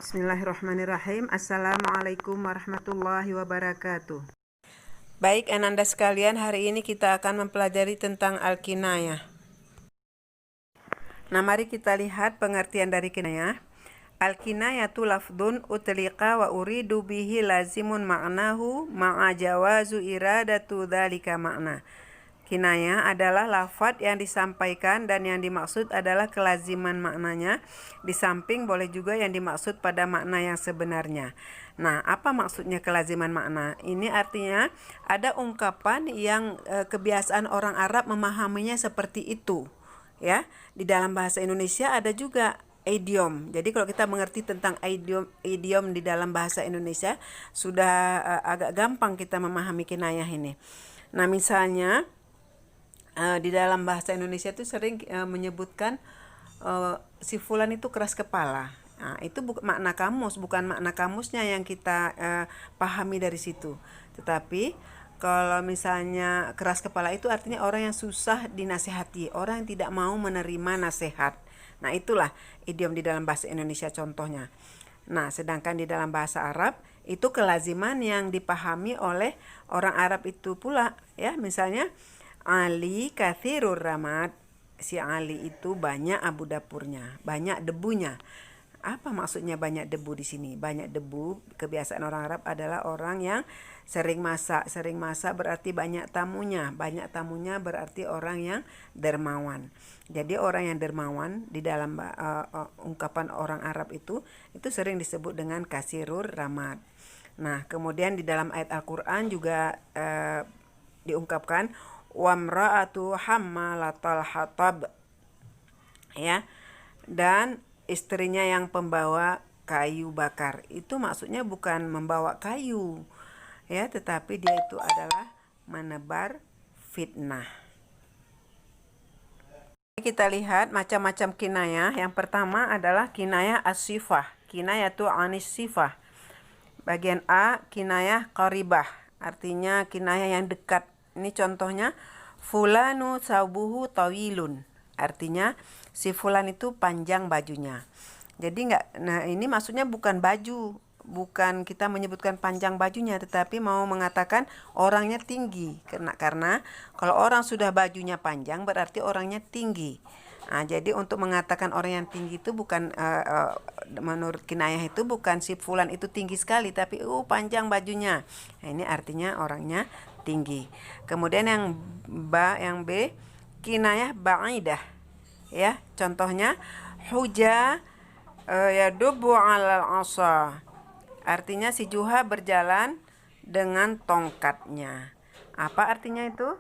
Bismillahirrahmanirrahim. Assalamualaikum warahmatullahi wabarakatuh. Baik Ananda sekalian, hari ini kita akan mempelajari tentang al-kinayah. Nah, mari kita lihat pengertian dari kinayah. Al-kinayatu lafdun utliqa wa uridu bihi lazimun ma'nahu ma'a jawazu iradatu dzalika makna. Kinayah adalah lafadz yang disampaikan dan yang dimaksud adalah kelaziman maknanya, di samping boleh juga yang dimaksud pada makna yang sebenarnya. Nah, apa maksudnya kelaziman makna? Ini artinya ada ungkapan yang kebiasaan orang Arab memahaminya seperti itu. Ya, di dalam bahasa Indonesia ada juga idiom. Jadi kalau kita mengerti tentang idiom di dalam bahasa Indonesia, sudah agak gampang kita memahami kinayah ini. Nah, misalnya di dalam bahasa Indonesia itu sering menyebutkan si fulan itu keras kepala. Nah, itu makna kamus, bukan makna kamusnya yang kita pahami dari situ. Tetapi kalau misalnya keras kepala itu artinya orang yang susah dinasehati, orang yang tidak mau menerima nasihat. Nah, itulah idiom di dalam bahasa Indonesia contohnya. Nah, sedangkan di dalam bahasa Arab itu kelaziman yang dipahami oleh orang Arab itu pula, ya. Misalnya Ali kathirur ramad, si Ali itu banyak abu dapurnya, banyak debunya. Apa maksudnya banyak debu di sini? Banyak debu, kebiasaan orang Arab adalah orang yang sering masak. Sering masak berarti banyak tamunya. Banyak tamunya berarti orang yang dermawan. Jadi orang yang dermawan di dalam ungkapan orang Arab itu sering disebut dengan kasirur ramad. Nah, kemudian di dalam ayat Al-Quran juga diungkapkan wamra'atu hammalatal hatab, ya, dan istrinya yang pembawa kayu bakar. Itu maksudnya bukan membawa kayu, ya, tetapi dia itu adalah menebar fitnah. Kita lihat macam-macam kinayah. Yang pertama adalah kinayah as-sifah, kinayatu anis sifah. Bagian A, kinayah qaribah, artinya kinayah yang dekat. Ini contohnya, fulanu saubuhu tawilun, artinya si fulan itu panjang bajunya. Jadi ini maksudnya bukan baju, bukan kita menyebutkan panjang bajunya, tetapi mau mengatakan orangnya tinggi. Karena kalau orang sudah bajunya panjang berarti orangnya tinggi. Nah, jadi untuk mengatakan orang yang tinggi itu bukan menurut kinayah itu bukan si fulan itu tinggi sekali, tapi panjang bajunya. Nah, ini artinya orangnya tinggi. Kemudian yang B, kinayah ba'idah, ya. Contohnya huja yadubu 'alal 'asa, artinya si Juha berjalan dengan tongkatnya. Apa artinya itu?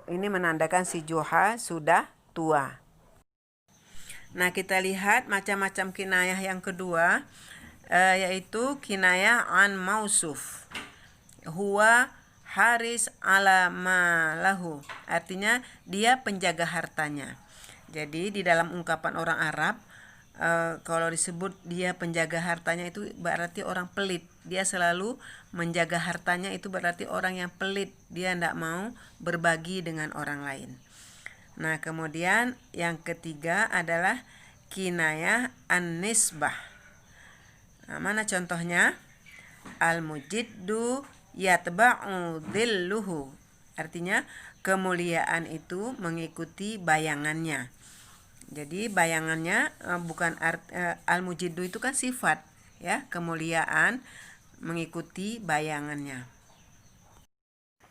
Ini menandakan si Juha sudah tua. Nah, kita lihat macam-macam kinayah yang kedua, yaitu kinayah an mausuf. Huwa haris ala ma lahu, artinya dia penjaga hartanya. Jadi di dalam ungkapan orang Arab, kalau disebut dia penjaga hartanya itu berarti orang pelit. Dia selalu menjaga hartanya, itu berarti orang yang pelit. Dia tidak mau berbagi dengan orang lain. Nah, kemudian yang ketiga adalah kinayah an-nisbah. Nah, mana contohnya? Al-mujiddu yatba'u dhilluhu, artinya kemuliaan itu mengikuti bayangannya. Jadi bayangannya bukan al-mujiddu itu kan sifat, ya, kemuliaan mengikuti bayangannya.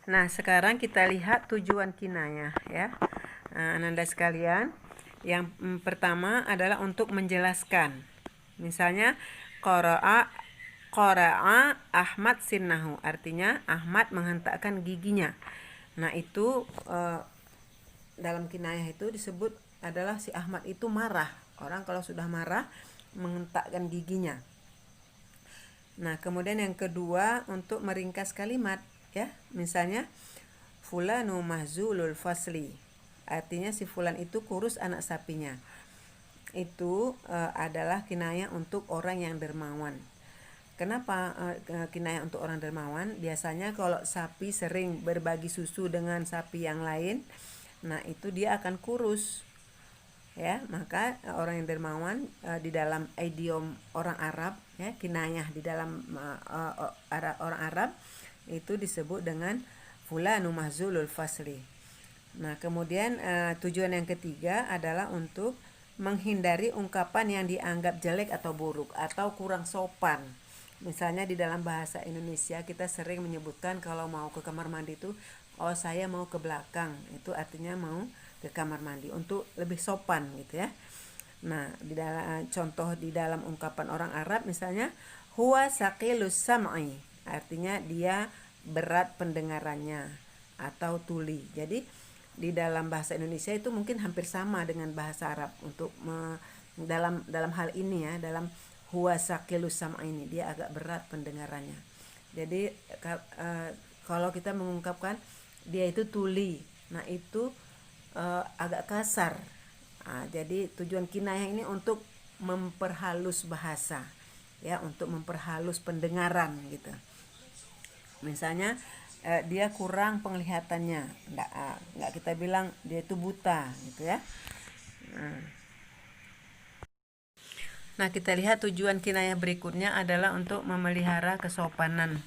Nah, sekarang kita lihat tujuan kinayah, ya. Ananda sekalian, yang pertama adalah untuk menjelaskan. Misalnya qara'a Ahmad sinnahu, artinya Ahmad menghentakkan giginya. Nah, itu dalam kinayah itu disebut adalah si Ahmad itu marah. Orang kalau sudah marah menghentakkan giginya. Nah, kemudian yang kedua untuk meringkas kalimat, ya. Misalnya fulanu mahzulul fasli, artinya si fulan itu kurus anak sapinya. Itu adalah kinayah untuk orang yang dermawan. Kenapa kinayah untuk orang dermawan? Biasanya kalau sapi sering berbagi susu dengan sapi yang lain, nah itu dia akan kurus, ya. Maka orang yang dermawan di dalam idiom orang Arab, ya, kinayah di dalam orang Arab itu disebut dengan fulanu mahzulul fasli. Nah, kemudian tujuan yang ketiga adalah untuk menghindari ungkapan yang dianggap jelek atau buruk atau kurang sopan. Misalnya di dalam bahasa Indonesia kita sering menyebutkan kalau mau ke kamar mandi itu, oh saya mau ke belakang, itu artinya mau ke kamar mandi untuk lebih sopan gitu ya. Nah, di dalam contoh di dalam ungkapan orang Arab misalnya huwa saqilus sam'i, artinya dia berat pendengarannya atau tuli. Jadi di dalam bahasa Indonesia itu mungkin hampir sama dengan bahasa Arab untuk dalam hal ini ya, dalam huwa saqilus sam'i ini dia agak berat pendengarannya. Jadi kalau kita mengungkapkan dia itu tuli, nah itu agak kasar. Nah, jadi tujuan kinayah ini untuk memperhalus bahasa, ya, untuk memperhalus pendengaran gitu. Misalnya dia kurang penglihatannya, nggak kita bilang dia itu buta gitu ya. Nah, kita lihat tujuan kinayah berikutnya adalah untuk memelihara kesopanan.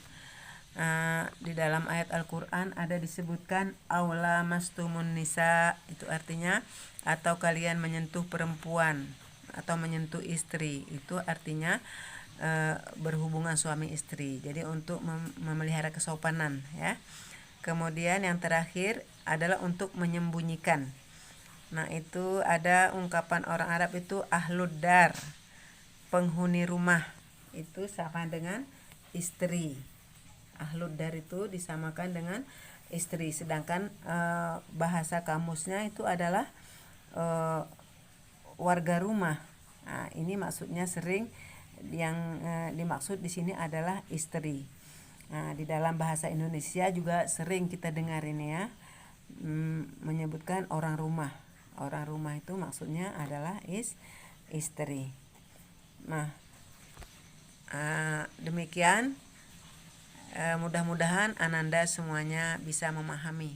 Di dalam ayat Al-Quran ada disebutkan aula mastumun nisa, itu artinya atau kalian menyentuh perempuan atau menyentuh istri, itu artinya berhubungan suami istri. Jadi untuk memelihara kesopanan ya. Kemudian yang terakhir adalah untuk menyembunyikan. Nah, itu ada ungkapan orang Arab itu ahlud dar, penghuni rumah, itu sama dengan istri. Ahlud dar itu disamakan dengan istri, sedangkan bahasa kamusnya itu adalah warga rumah. Nah, ini maksudnya sering yang dimaksud di sini adalah istri. Nah, di dalam bahasa Indonesia juga sering kita dengar ini ya, menyebutkan orang rumah. Orang rumah itu maksudnya adalah istri. Nah, demikian. Mudah-mudahan Ananda semuanya bisa memahami